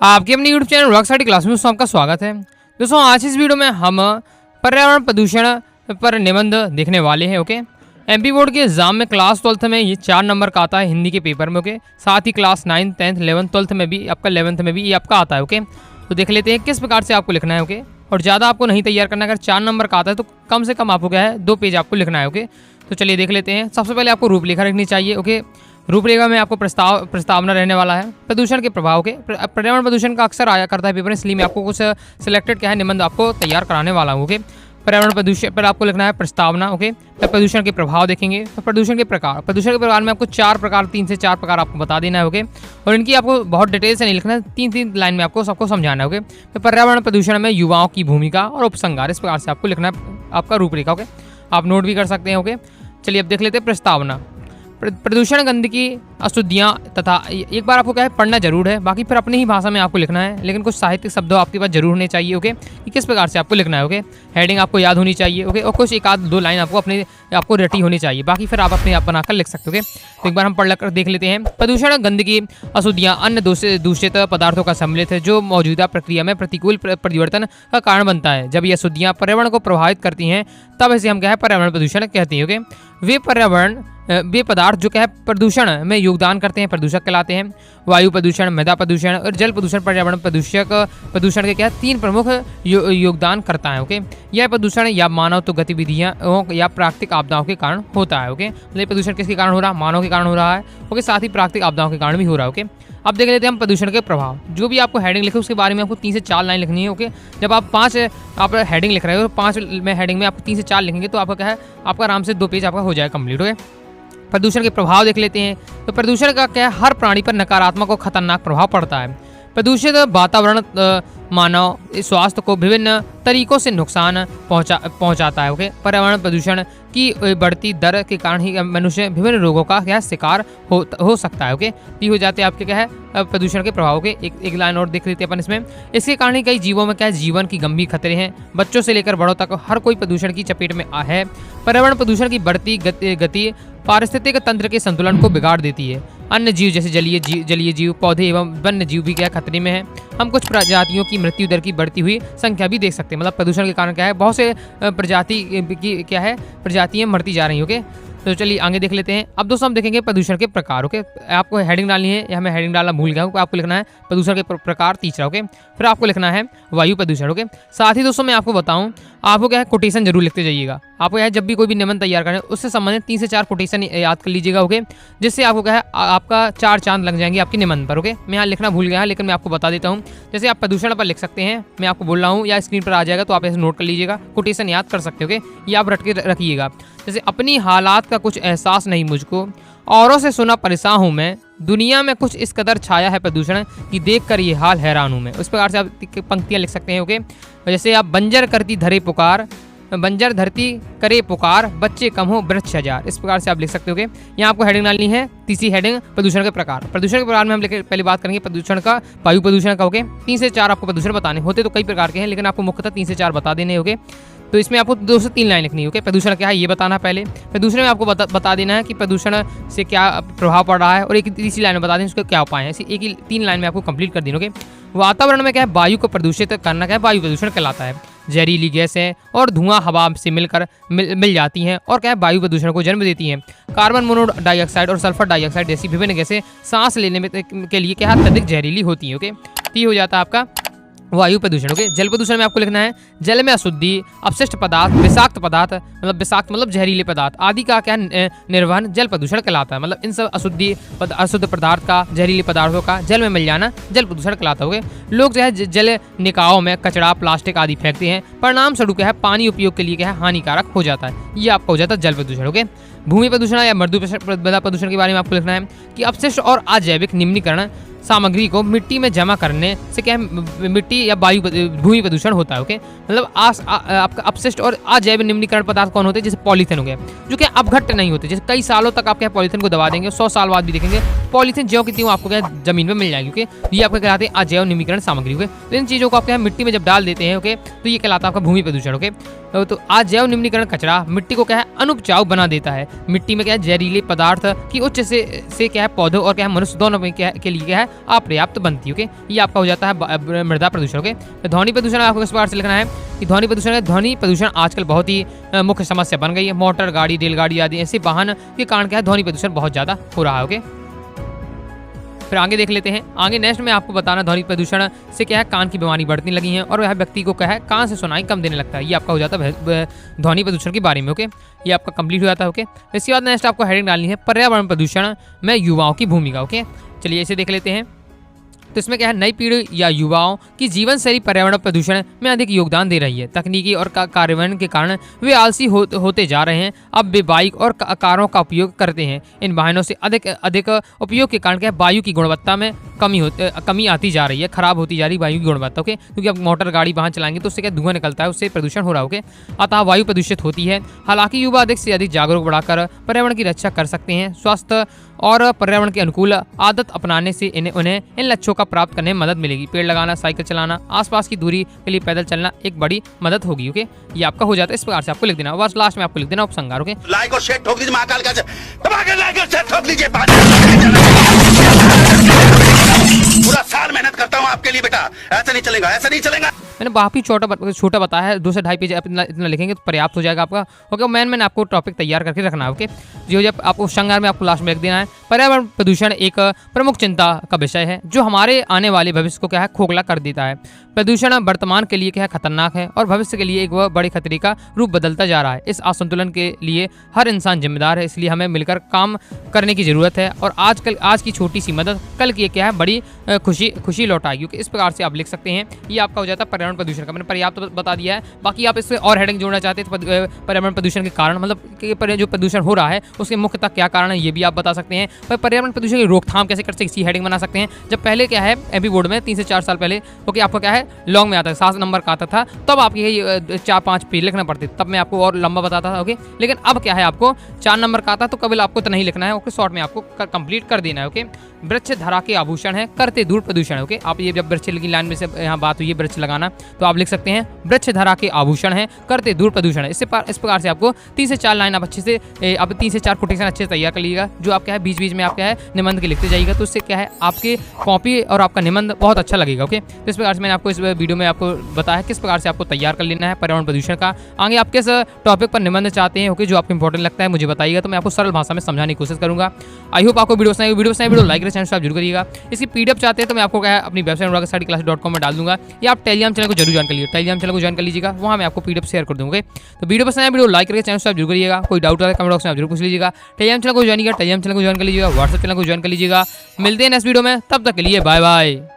आपके अपने YouTube channel rock study class में दोस्तों आपका स्वागत है। दोस्तों आज इस वीडियो में हम पर्यावरण प्रदूषण पर निबंध देखने वाले हैं। ओके, एमपी बोर्ड के एग्जाम में क्लास 12th में ये 4 नंबर का आता है हिंदी के पेपर में। ओके, साथ ही class 9th 10th 11th 12th में भी आपका 11th में भी ये आपका आता है। ओके, तो देख लेते हैं किस प्रकार से आपको लिखना है। ओके, और ज़्यादा आपको नहीं तैयार करना है। अगर 4 नंबर का आता है तो कम से कम आपको क्या है 2 पेज आपको लिखना है। ओके, तो चलिए देख लेते हैं। सबसे पहले आपको रूपरेखा लिखनी चाहिए। ओके, रूपरेखा में आपको प्रस्तावना रहने वाला है प्रदूषण के प्रभाव के। पर्यावरण प्रदूषण का अक्सर आया करता है पेपर, इसलिए मैं आपको कुछ सिलेक्टेड क्या है निबंध आपको तैयार कराने वाला हूँ। ओके, पर्यावरण प्रदूषण पर आपको लिखना है प्रस्तावना। ओके, तो प्रदूषण के प्रभाव देखेंगे। तो प्रदूषण के प्रकार में आपको 4 प्रकार 3 से 4 प्रकार आपको बता देना है। ओके, और इनकी आपको बहुत डिटेल से नहीं लिखना है, 3-3 लाइन में आपको सबको समझाना है। ओके, तो पर्यावरण प्रदूषण में युवाओं की भूमिका और उपसंहार, इस प्रकार से आपको लिखना है आपका रूपरेखा। ओके, आप नोट भी कर सकते हैं। ओके, चलिए अब देख लेते हैं प्रस्तावना। प्रदूषण, गंदगी, अशुद्धियाँ तथा एक बार आपको क्या है पढ़ना जरूर है, बाकी फिर अपनी ही भाषा में आपको लिखना है, लेकिन कुछ साहित्यिक शब्द आपके पास जरूर होने चाहिए। ओके, कि किस प्रकार से आपको लिखना है। ओके, हेडिंग आपको याद होनी चाहिए। ओके, और कुछ 1-2 लाइन आपको रटी होनी चाहिए, बाकी फिर आप अपने आप बनाकर लिख सकते हो। ओके, तो एक बार हम पढ़ कर देख लेते हैं। प्रदूषण, गंदगी, अशुद्धियाँ अन्य दूषित पदार्थों का सम्मिलित है जो मौजूदा प्रक्रिया में प्रतिकूल परिवर्तन का कारण बनता है। जब ये अशुद्धियाँ पर्यावरण को प्रभावित करती हैं तब इसे हम क्या है पर्यावरण प्रदूषण कहते हैं। ओके, वे पदार्थ जो क्या है प्रदूषण में योगदान करते हैं प्रदूषक कहलाते हैं। वायु प्रदूषण, मृदा प्रदूषण और जल प्रदूषण पर्यावरण प्रदूषण के क्या है 3 प्रमुख योगदान करता है। ओके, यह प्रदूषण या मानव तो गतिविधियाँ या प्राकृतिक आपदाओं के कारण होता है। ओके, मतलब प्रदूषण किसके कारण हो रहा है? मानव के कारण हो रहा है। ओके, साथ ही प्राकृतिक आपदाओं के कारण भी हो रहा है। ओके, अब देख लेते हैं हम प्रदूषण के प्रभाव। जो भी आपको हेडिंग लिखे उसके बारे में आपको 3 से 4 लाइन लिखनी है। ओके, जब आप 5 आप हेडिंग लिख रहे हो तो 5 में हेडिंग में आपको 3 से 4 लिखेंगे तो आपका क्या है आपका आराम से 2 पेज आपका हो जाएगा कंप्लीट। ओके, प्रदूषण के प्रभाव देख लेते हैं। तो प्रदूषण का क्या है हर प्राणी पर नकारात्मक और खतरनाक प्रभाव पड़ता है। प्रदूषित वातावरण मानव स्वास्थ्य को विभिन्न तरीकों से नुकसान पहुंचाता है। ओके, पर्यावरण प्रदूषण की बढ़ती दर के कारण ही मनुष्य विभिन्न रोगों का क्या शिकार हो सकता है। ओके, ये हो जाते हैं आपके क्या है प्रदूषण के प्रभाव के। एक लाइन और देख लेते हैं अपन इसमें। इसके कारण ही कई जीवों में क्या है जीवन की गंभीर खतरे हैं। बच्चों से लेकर बड़ों तक हर कोई प्रदूषण की चपेट में है। पर्यावरण प्रदूषण की बढ़ती गति पारिस्थितिक तंत्र के संतुलन को बिगाड़ देती है। अन्य जीव जैसे जलीय जीव, पौधे एवं वन्य जीव भी क्या खतरे में है। हम कुछ प्रजातियों की मृत्यु दर की बढ़ती हुई संख्या भी देख सकते हैं। मतलब प्रदूषण के कारण क्या है बहुत से प्रजाति की क्या है प्रजातियां मरती जा रही हैं। ओके, तो चलिए आगे देख लेते हैं। अब दोस्तों हम देखेंगे प्रदूषण के प्रकार। ओके, आपको हेडिंग डालनी है या मैं हेडिंग डालना भूल गया हूँ। आपको लिखना है प्रदूषण के प्रकार तीसरा। ओके, फिर आपको लिखना है वायु प्रदूषण। ओके, साथ ही दोस्तों मैं आपको बताऊं आपको क्या है कोटेशन जरूर लिखते जाइएगा। आपको यह जब भी कोई भी निबंध तैयार करें उससे संबंधित 3 से 4 कोटेशन याद कर लीजिएगा। ओके, जिससे आपको क्या है आपका 4 चांद लग जाएंगे आपके निबंध पर। ओके, मैं यहाँ लिखना भूल गया लेकिन मैं आपको बता देता हूँ। जैसे आप प्रदूषण पर लिख सकते हैं, मैं आपको बोल रहा हूँ या स्क्रीन पर आ जाएगा तो आप ऐसे नोट कर लीजिएगा, कोटेशन याद कर सकते हो। ओके, ये आप रट के रखिएगा। जैसे अपनी हालात का कुछ एहसास नहीं मुझको, औरों से सुना परेशान हूँ मैं, दुनिया में कुछ इस कदर छाया है प्रदूषण कि देखकर ये हाल हैरान हूँ मैं। उस प्रकार से आप पंक्तियाँ लिख सकते हैं। ओके, जैसे आप बंजर धरती करे पुकार, बच्चे कम हो वृक्ष हजार, इस प्रकार से आप लिख सकते हो। यहाँ आपको हेडिंग डालनी है तीसरी हेडिंग प्रदूषण के प्रकार। प्रदूषण के प्रकार में हम पहले बात करेंगे प्रदूषण का वायु प्रदूषण का। ओके, 3 से 4 आपको प्रदूषण बताने होते तो कई प्रकार के हैं, लेकिन आपको मुख्यतः 3 से 4 बता देने। ओके, तो इसमें आपको 2 से 3 लाइन लिखनी है। ओके, प्रदूषण क्या है ये बताना पहले। प्रदूषण में आपको बता देना है कि प्रदूषण से क्या प्रभाव पड़ रहा है और एक तीसरी लाइन में बता दें उसके क्या उपाय हैं। ऐसी 3 लाइन में आपको कंप्लीट कर देना। ओके, वातावरण में क्या है वायु को प्रदूषित करना क्या है वायु प्रदूषण कहलाता है। जहरीली गैसें और धुआं हवा से मिल जाती हैं और क्या है वायु प्रदूषण को जन्म देती हैं। कार्बन मोनोडाइऑक्साइड और सल्फर डाइऑक्साइड जैसी विभिन्न गैसें सांस लेने में के लिए क्या है अत्यधिक जहरीली होती हैं। ओके, तो ये हो जाता है आपका वायु प्रदूषण। ओके, जल प्रदूषण में आपको लिखना है जल में अशुद्धि, अपशिष्ट पदार्थ, विषाक्त पदार्थ मतलब जहरीले पदार्थ आदि का क्या निर्वहन जल प्रदूषण कहलाता है। मतलब इन सब अशुद्ध पदार्थ का जहरीले पदार्थों का जल में मिल जाना जल प्रदूषण कहलाता है। लोग जो है जल निकायों में कचरा प्लास्टिक आदि फेंकते हैं, परिणाम स्वरूप क्या है पानी उपयोग के लिए क्या है हानिकारक हो जाता है। ये आपका हो जाता है जल प्रदूषण। ओके, भूमि प्रदूषण या मृदा प्रदूषण के बारे में आपको लिखना है कि अपशिष्ट और अजैविक निम्नीकरण सामग्री को मिट्टी में जमा करने से क्या मिट्टी या भूमि प्रदूषण होता है। ओके, मतलब आपका अपशिष्ट और अजैविक निम्नीकरण पदार्थ कौन होते हैं? जैसे पॉलीथिन हो गया जो कि अपघट्य नहीं होते, जैसे कई सालों तक आप क्या पॉलीथिन को दबा देंगे, 100 साल बाद भी देखेंगे पॉलीथिन ज्यों की त्यों आपको क्या जमीन में मिल जाएगी। ओके, ये आपका कहलाते हैं अजैव निम्नीकरण सामग्री। ओके, तो इन चीज़ों को आप क्या मिट्टी में जब डाल देते हैं ओके तो ये कहलाता है आपका भूमि प्रदूषण। ओके, तो अजैव निम्नीकरण कचरा मिट्टी को क्या है अनुपजाऊ बना देता है। मिट्टी में क्या है जहरीले पदार्थ की उच्च से क्या है पौधों और क्या है मनुष्य दोनों के लिए क्या है अपर्याप्त बनती है। ओके, ये आपका हो जाता है मृदा प्रदूषण। ओके, तो ध्वनि प्रदूषण आपको इस प्रकार से लिखना है कि ध्वनि प्रदूषण आजकल बहुत ही मुख्य समस्या बन गई है। मोटर गाड़ी, रेलगाड़ी आदि ऐसे वाहन के कारण क्या है, ध्वनि प्रदूषण बहुत ज़्यादा हो रहा है। ओके, फिर आगे देख लेते हैं। आगे नेक्स्ट में आपको बताना ध्वनि प्रदूषण से क्या है, कान की बीमारी बढ़ने लगी है और वह व्यक्ति को क्या है, कान से सुनाई कम देने लगता है। ये आपका हो जाता है ध्वनि प्रदूषण के बारे में। ओके, ये आपका कंप्लीट हो जाता है। ओके, इसके बाद नेक्स्ट आपको हेडिंग डालनी है पर्यावरण प्रदूषण में युवाओं की भूमिका। ओके, चलिए इसे देख लेते हैं। तो इसमें क्या है, नई पीढ़ी या युवाओं की जीवन शैली पर्यावरण प्रदूषण में अधिक योगदान दे रही है। तकनीकी और कार्यान्वयन के कारण वे आलसी होते जा रहे हैं। अब वे बाइक और कारों का उपयोग करते हैं। इन वाहनों से अधिक उपयोग के कारण क्या है, वायु की गुणवत्ता में कमी आती जा रही है, खराब होती जा रही है वायु की गुणवत्ता। ओके, क्योंकि अब मोटर गाड़ी वाहन चलाएंगे तो उससे क्या धुआं निकलता है, उससे प्रदूषण हो रहा है। ओके, अतः वायु प्रदूषित होती है। हालांकि युवा अधिक से अधिक जागरूक बढ़ाकर पर्यावरण की रक्षा कर सकते हैं। स्वास्थ्य और पर्यावरण के अनुकूल आदत अपनाने से उन्हें इन लक्ष्यों का प्राप्त करने में मदद मिलेगी। पेड़ लगाना, साइकिल चलाना, आसपास की दूरी के लिए पैदल चलना एक बड़ी मदद होगी। ओके, ये आपका हो जाता है। इस प्रकार से आपको लिख देना, बस लास्ट में आपको लिख देना उपसंहार। ओके, लाइक और शेयर ठोक दीजिए, महाकाल का लाइक और शेयर ठोक लीजिए। पूरा साल मेहनत करता हूँ आपके लिए बेटा, ऐसा नहीं चलेगा, ऐसा नहीं चलेगा। मैंने काफ़ी छोटा बताया है, 2 से 2.5 पेज इतना लिखेंगे तो पर्याप्त हो जाएगा आपका। ओके, मैंने आपको टॉपिक तैयार करके रखना है। ओके, जो जब आपको उपसंहार में आपको लास्ट में लिख देना है, पर्यावरण प्रदूषण एक प्रमुख चिंता का विषय है जो हमारे आने वाले भविष्य को क्या है, खोखला कर देता है। प्रदूषण वर्तमान के लिए क्या है, खतरनाक है और भविष्य के लिए एक वह बड़े खतरे का रूप बदलता जा रहा है। इस असंतुलन के लिए हर इंसान जिम्मेदार है, इसलिए हमें मिलकर काम करने की जरूरत है और आज की छोटी सी मदद कल की क्या है, बड़ी खुशी लौटाएगी। इस प्रकार से आप लिख सकते हैं। ये आपका हो जाता है पर्यावरण प्रदूषण का। मैंने पर्याप्त बता दिया है। बाकी आप इससे और हेडिंग जोड़ना चाहते हैं तो पर्यावरण प्रदूषण के कारण, मतलब जो प्रदूषण हो रहा है उसके मुख्यतः क्या कारण है, ये भी आप बता सकते हैं। पर पर्यावरण प्रदूषण की रोकथाम कैसे कर सकते हैं, इसी हेडिंग बना सकते हैं। जब पहले क्या है, एमपी बोर्ड में 3 से 4 साल पहले ओके आपको क्या है, लॉन्ग में आता है, 7 नंबर का आता था, तब आप ये 4-5 पेज लिखना पड़ते, तब मैं आपको और लंबा बताता था। ओके, लेकिन अब क्या है, आपको 4 नंबर का आता, तो कभी आपको तो नहीं लिखना है। ओके, शॉर्ट में आपको कंप्लीट कर देना है। ओके, वृक्ष धरा के आभूषण है, करते दूर प्रदूषण। ओके, आप ये जब वृक्ष की लाइन में से यहाँ बात हुई है वृक्ष लगाना, तो आप लिख सकते हैं वृक्ष धरा के आभूषण है, करते दूर प्रदूषण है। इस प्रकार से आपको 3 से 4 लाइन आप अच्छे से, अब 3 से 4 कोटेशन अच्छे से तैयार कर लीजिएगा। जो आप क्या है, बीच बीच में आप क्या है, निबंध के लिखते जाइएगा, तो उससे क्या है, आपके कॉपी और आपका निबंध बहुत अच्छा लगेगा। ओके, तो इस प्रकार से मैंने आपको इस वीडियो में आपको बताया किस प्रकार से आपको तैयार कर लेना है पर्यावरण प्रदूषण का। आगे आप किस टॉपिक पर निबंध चाहते हैं, ओके, जो आपको इंपॉर्टेंट लगता है मुझे बताइएगा, तो मैं आपको सरल भाषा में समझाने की कोशिश करूंगा। आई होप आपको वीडियो लाइक करें, चैनल सब्सक्राइब जरूर करिएगा। इसकी पीडीएफ चाहते हैं तो मैं आपको क्या है, अपनी वेबसाइट UragaStudyClass.com में डाल दूंगा, या आप टेलीग्राम चैनल को जरूर ज्वाइन कर लीजिए। टेलीग्राम चैनल को ज्वाइन कर लीजिएगा, वहाँ मैं आपको पीडीएफ शेयर कर दूंगा। तो वीडियो पसंद है, वीडियो लाइक करके चैनल सब्सक्राइब जरूर करिएगा। कोई डाउट है कमेंट बॉक्स में आप जरूर पूछ लीजिएगा। टेलीग्राम चैनल को ज्वाइन कर लीजिएगा, व्हाट्सएप चैनल को ज्वाइन कर लीजिएगा। मिलते हैं नेक्स्ट वीडियो में, तब तक के लिए बाय बाय।